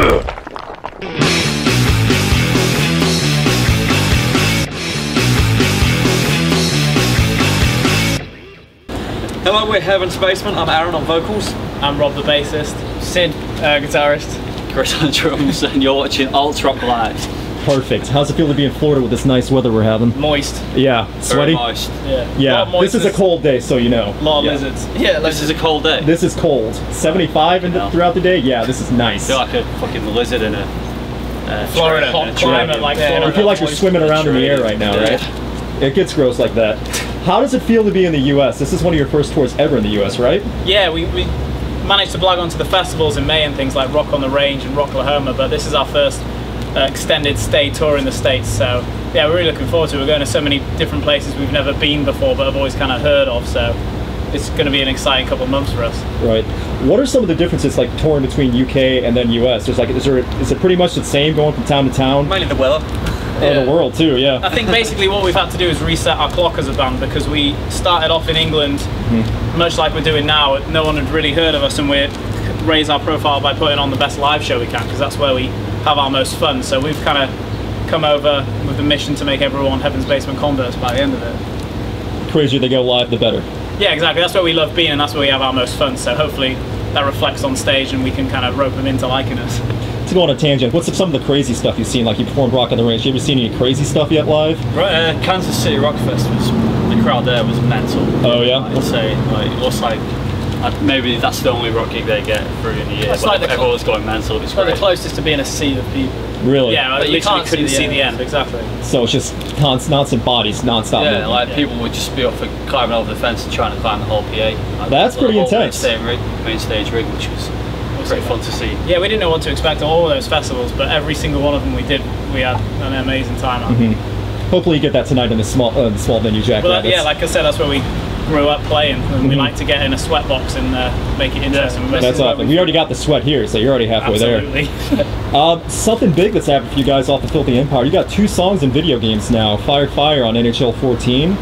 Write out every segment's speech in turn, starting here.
Hello, we're Heaven's Basement. I'm Aaron on vocals. I'm Rob the bassist. Sid, guitarist. Chris on drums, and you're watching Alt Rock Live. Perfect. How's it feel to be in Florida with this nice weather we're having? Moist. Yeah. Sweaty? Very moist. Yeah. This is a cold day, so you know. A lot of lizards. Yeah, this is a cold day. This is cold. 75 throughout the day? Yeah, this is nice. I feel like a fucking lizard in a Florida. Hot climate like Florida. You feel like you're swimming around in the air right now, right? It gets gross like that. How does it feel to be in the U.S.? This is one of your first tours ever in the U.S., right? Yeah, we managed to blog onto the festivals in May and things like Rock on the Range and Rocklahoma, but this is our first extended stay tour in the States, so yeah, we're really looking forward to it. We're going to so many different places we've never been before but have always kind of heard of, so it's going to be an exciting couple of months for us. Right. What are some of the differences, like touring between UK and then US? There's like, is it pretty much the same going from town to town? Mainly the weather. The world too, yeah. I think basically what we've had to do is reset our clock as a band, because we started off in England, much like we're doing now. No one had really heard of us, and we raise our profile by putting on the best live show we can, because that's where we have our most fun. So we've kind of come over with the mission to make everyone Heaven's Basement converts by the end of it. The crazier they go live, the better. Yeah, exactly. That's where we love being, and that's where we have our most fun. So hopefully that reflects on stage, and we can kind of rope them into liking us. To go on a tangent, what's some of the crazy stuff you've seen? Like, you performed Rock on the Range. You ever seen any crazy stuff yet live? Right, Kansas City Rock Fest the crowd there was mental. Oh yeah? I'd say, it looks like maybe that's the only rock gig they get through in the year. It's like everyone's going mental. It's like the closest to being a sea of people. Really? Yeah, like you can't couldn't see the end. Exactly. So it's just constant bodies, non-stop Yeah, movement. like people would just be off climbing over the fence and trying to climb the whole PA. Like, that's pretty intense. Main stage rig, which was pretty fun to see. Yeah, we didn't know what to expect at all of those festivals, but every single one of them we had an amazing time on. Hopefully you get that tonight in the small venue, Jack. Well, yeah, like I said, that's where we grew up playing, and we like to get in a sweatbox and make it interesting. That's awesome. We already got the sweat here, so you're already halfway there. Something big that's happened for you guys off the Filthy Empire. You got 2 songs in video games now. Fire Fire on NHL 14,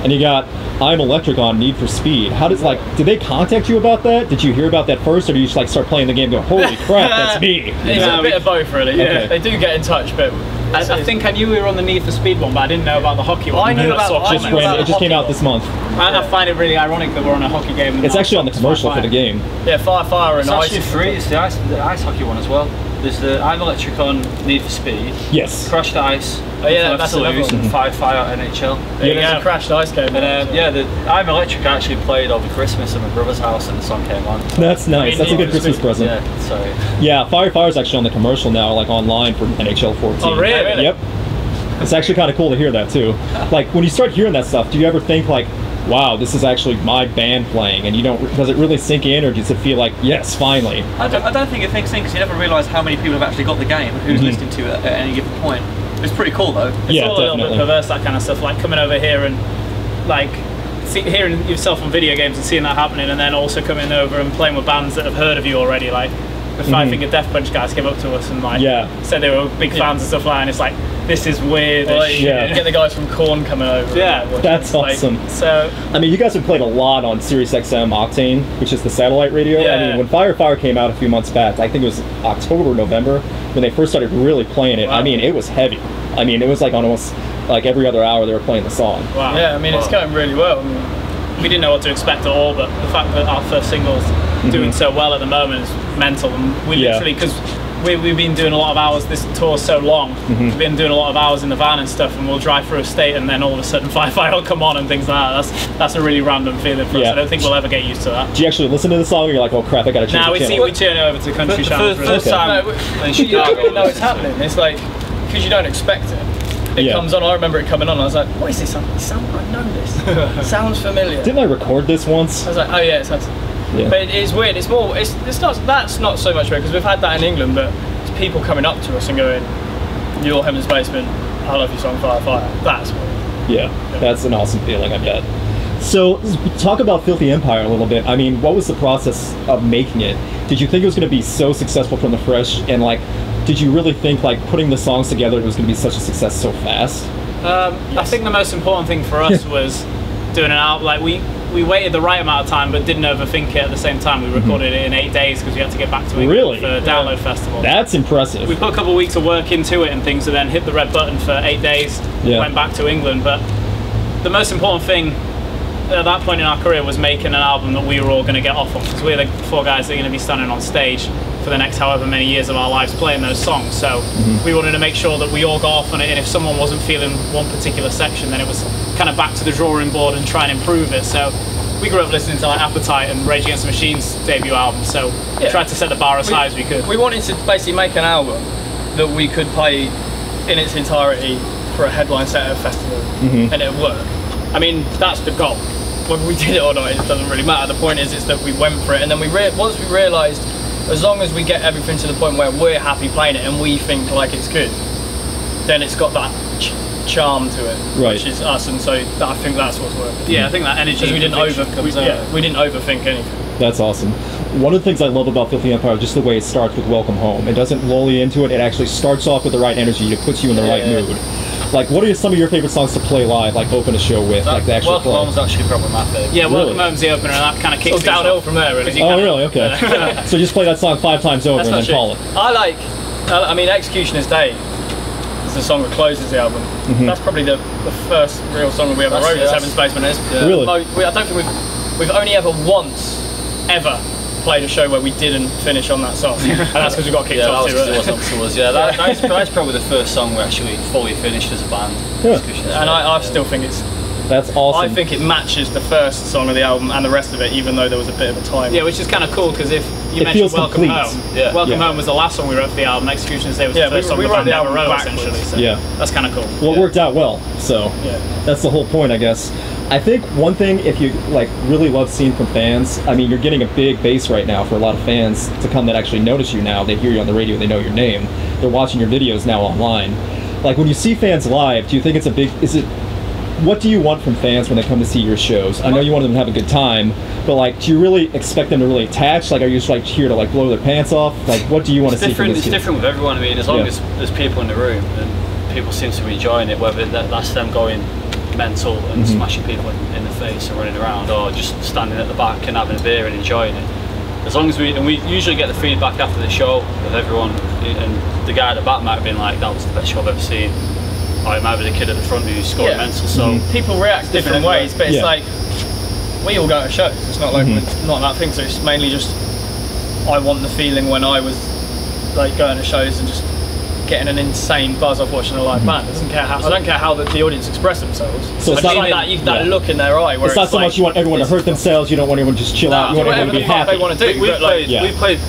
and you got I'm Electric on Need for Speed. How does, did they contact you about that? Did you hear about that first, or do you just start playing the game and go, holy crap, that's me? It's a bit of both, really. Yeah, okay. They do get in touch, but I think I knew we were on the Need for Speed one, but I didn't know about the hockey one. I knew about it. Just came out this month. I find it really ironic that we're on a hockey game. It's actually on the commercial for the game. Yeah, Fire and Ice. It's actually free. It's the ice hockey one as well. There's the I'm Electric on Need for Speed. Yes. Crushed Ice. Oh yeah, that's another one. And Fire Fire NHL. Yeah, there's a Crashed Ice game. And yeah, the I'm Electric actually played over Christmas at my brother's house, and the song came on. That's nice. That's a good Christmas present. Yeah, sorry. Yeah, Fire Fire's actually on the commercial now, online for NHL 14. Oh really? Yep. It's actually kind of cool to hear that too. Like, when you start hearing that stuff, do you ever think like, wow, this is actually my band playing, and does it really sink in, or does it feel like, yes, finally? I don't think it sinks in, because you never realise how many people have actually got the game and who's listening to it at any given point. It's pretty cool though. It's all a little bit perverse, that kind of stuff, like coming over here and hearing yourself on video games and seeing that happening, and then also coming over and playing with bands that have heard of you already. Like the Five Finger Death Punch guys came up to us and said they were big fans and stuff like that, and it's like, this is weird. You get the guys from Korn coming over. Yeah, that's awesome. So I mean, you guys have played a lot on Sirius XM Octane, which is the satellite radio. Yeah. I mean, when Fire Fire came out a few months back, I think it was October or November, when they first started really playing it. Wow. I mean, it was heavy. I mean, it was like almost like every other hour they were playing the song. Wow. Yeah, I mean, it's going really well. I mean, we didn't know what to expect at all, but the fact that our first single's doing so well at the moment is mental. And we literally, because we've been doing a lot of hours, this tour's so long, we've been doing a lot of hours in the van and stuff, and we'll drive through a state and then all of a sudden Fire Fire will come on and things like that. That's a really random feeling for us. I don't think we'll ever get used to that. Do you actually listen to the song, or you're like, oh crap, I gotta change the channel? We turn it over to country channels. First time you don't really know it's happening. It's like, because you don't expect it. It comes on, I remember it coming on, and I was like, what is this? I know this. It sounds familiar. Didn't I record this once? I was like, oh yeah, it's but it's weird. It's more. That's not so much weird, because we've had that in England, but it's people coming up to us and going, "You're Heaven's Basement. I love your song, Fire Fire." That's weird. Yeah, that's an awesome feeling, I bet. So, talk about Filthy Empire a little bit. I mean, what was the process of making it? Did you think it was going to be so successful from the fresh, and did you really think putting the songs together it was going to be such a success so fast? I think the most important thing for us was doing an album. we waited the right amount of time, but didn't overthink it at the same time. We recorded it in 8 days because we had to get back to England for the Download Festival. That's impressive. We put a couple of weeks of work into it and things, and then hit the red button for 8 days, went back to England. But the most important thing at that point in our career was making an album that we were all going to get off on, because we're the 4 guys that are going to be standing on stage for the next however many years of our lives playing those songs. So we wanted to make sure that we all got off on it, and if someone wasn't feeling one particular section, then it was kind of back to the drawing board and try and improve it. So we grew up listening to like Appetite and Rage Against the Machine's debut album, so we tried to set the bar as high as we could. We wanted to basically make an album that we could play in its entirety for a headline set at a festival, and it'd work. I mean, that's the goal. Whether we did it or not, it doesn't really matter. The point is that we went for it, and then once we realised, as long as we get everything to the point where we're happy playing it and we think like it's good, then it's got that charm to it, which is us, and so I think that's what's working. Yeah, I think that energy. We didn't overthink anything. That's awesome. One of the things I love about Filthy Empire is just the way it starts with Welcome Home. It doesn't lull you into it. It actually starts off with the right energy. It puts you in the right mood. Like, what are some of your favorite songs to play live, like open a show with, like the actual Welcome Home's actually probably my favorite. Yeah, Welcome Home's the opener, and that kind of kicks downhill from there, really. Oh, really? Okay. So just play that song 5 times over and then call it. I mean, Executioner's Day is the song that closes the album. That's probably the first real song we ever wrote as Heaven's Basement is. Really? I don't think we've only ever once, ever, played a show where we didn't finish on that song, and that's because we got kicked off too early. That's probably the first song we actually fully finished as a band. And I still think that's awesome. I think it matches the first song of the album and the rest of it, even though there was a bit of a time. Yeah, which is kind of cool, because if you mentioned Welcome Home, Welcome Home was the last song we wrote for the album. Execution's Day was the first song we wrote the album essentially. So that's kind of cool. Well, it worked out well, so that's the whole point, I guess. I think one thing, if you like really love seeing from fans, I mean, you're getting a big base right now for a lot of fans to come that actually notice you now. They hear you on the radio, they know your name. They're watching your videos now online. Like, when you see fans live, do you think it's a big, what do you want from fans when they come to see your shows? I know you want them to have a good time, but like, do you really expect them to really attach? Like, are you just like here to like blow their pants off? Like, what do you want to see from this? It's different with everyone. I mean, as long as there's people in the room and people seem to be enjoying it, whether that's them going mental and smashing people in the face and running around, or just standing at the back and having a beer and enjoying it. As long as we usually get the feedback after the show of everyone, and the guy at the back might have been like, that was the best show I've ever seen. Or it might be the kid at the front who's scoring mental. So people react different ways, but it's like, we all go to shows. It's not like it's not that thing. So it's mainly just, I want the feeling when I was like going to shows and just getting an insane buzz off watching a live band. I don't care how the audience express themselves. So it's not like that look in their eye. Where it's not so much you want everyone to hurt themselves. You don't want everyone to just chill out. You want everyone to be happy. They want to do. We've played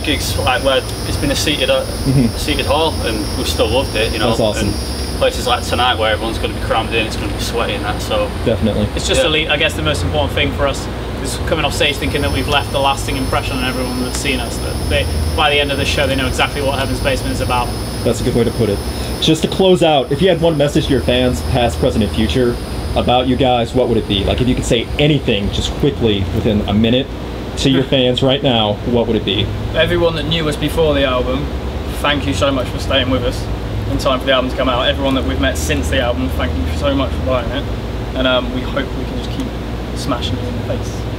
gigs like where it's been a seated hall, and we've still loved it. You know, that's awesome. And places like tonight where everyone's going to be crammed in, it's going to be sweaty and that. So definitely, it's just I guess the most important thing for us is coming off stage thinking that we've left a lasting impression on everyone that's seen us. That by the end of the show, they know exactly what Heaven's Basement is about. That's a good way to put it. Just to close out, if you had one message to your fans, past, present, and future, about you guys, what would it be? Like, if you could say anything just quickly within a minute to your fans right now, what would it be? Everyone that knew us before the album, thank you so much for staying with us in time for the album to come out. Everyone that we've met since the album, thank you so much for buying it. And we hope we can just keep smashing you in the face.